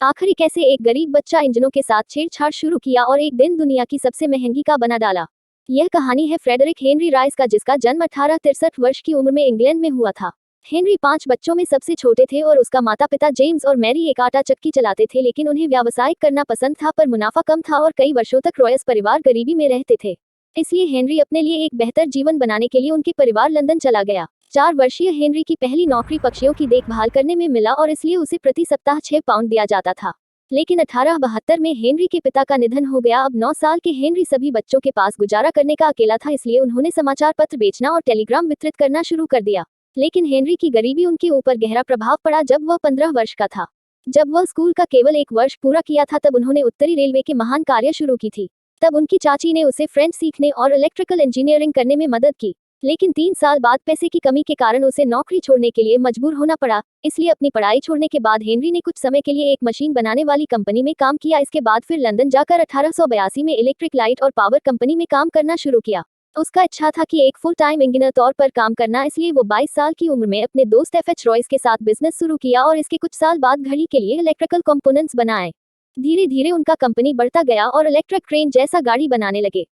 आखिर कैसे एक गरीब बच्चा इंजनों के साथ छेड़छाड़ शुरू किया और एक दिन दुनिया की सबसे महंगी का बना डाला। यह कहानी है फ्रेडरिक हेनरी राइस का, जिसका जन्म 1863 वर्ष की उम्र में इंग्लैंड में हुआ था। हेनरी 5 बच्चों में सबसे छोटे थे और उसका माता पिता जेम्स और मैरी एक आटा चक्की चलाते थे, लेकिन उन्हें व्यावसायिक करना पसंद था, पर मुनाफा कम था और कई वर्षों तक रॉयस परिवार गरीबी में रहते थे। इसलिए हेनरी अपने लिए एक बेहतर जीवन बनाने के लिए उनके परिवार लंदन चला गया। 4 वर्षीय हेनरी की पहली नौकरी पक्षियों की देखभाल करने में मिला और इसलिए उसे प्रति सप्ताह 6 पाउंड दिया जाता था। लेकिन 1872 में हेनरी के पिता का निधन हो गया। अब 9 साल के हेनरी सभी बच्चों के पास गुजारा करने का अकेला था, इसलिए उन्होंने समाचार पत्र बेचना और टेलीग्राम वितरित करना शुरू कर दिया। लेकिन हेनरी की गरीबी उनके ऊपर गहरा प्रभाव पड़ा जब वह 15 वर्ष का था। जब वह स्कूल का केवल 1 वर्ष पूरा किया था, तब उन्होंने उत्तरी रेलवे के महान कार्य शुरू की थी। तब उनकी चाची ने उसे फ्रेंच सीखने और इलेक्ट्रिकल इंजीनियरिंग करने में मदद की। लेकिन 3 साल बाद पैसे की कमी के कारण उसे नौकरी छोड़ने के लिए मजबूर होना पड़ा। इसलिए अपनी पढ़ाई छोड़ने के बाद हेनरी ने कुछ समय के लिए एक मशीन बनाने वाली कंपनी में काम किया। इसके बाद फिर लंदन जाकर 1882 में इलेक्ट्रिक लाइट और पावर कंपनी में काम करना शुरू किया। उसका इच्छा था कि एक फुल टाइम इंजीनियर तौर पर काम करना, इसलिए वो 22 साल की उम्र में अपने दोस्त एफ.एच. रॉयस के साथ बिजनेस शुरू किया और इसके कुछ साल बाद घड़ी के लिए इलेक्ट्रिकल कंपोनेंट्स बनाए। धीरे धीरे उनका कंपनी बढ़ता गया और इलेक्ट्रिक ट्रेन जैसा गाड़ी बनाने लगे।